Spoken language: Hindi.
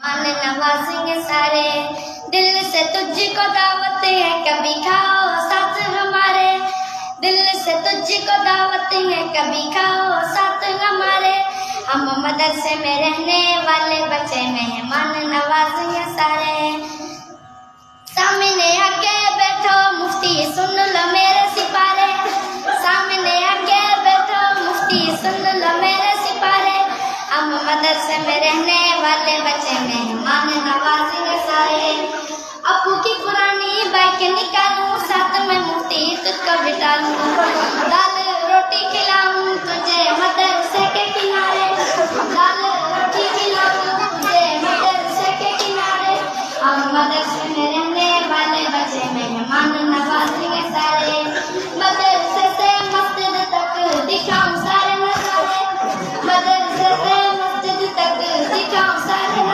आने नवाजेंगे सारे, दिल से तुझको दावत है, कभी खाओ साथ हमारे। दिल से तुझको दावत है, कभी खाओ साथ हमारे। हम मदरसे में रहने वाले बच्चे मेहमान नवाजेंगे सारे। सामने आके बैठो मुफ्ती सुन लो मेरे सिपारे। सामने आके बैठो मुफ्ती सुन लो मेरे सिपारे। हम मदरसे में रहने वाले बच्चे मेहमान नवाजेंगे सारे। अबू की पुरानी बाइक निकालूं, साथ में मुफ्ती तुझको बिठा लूं।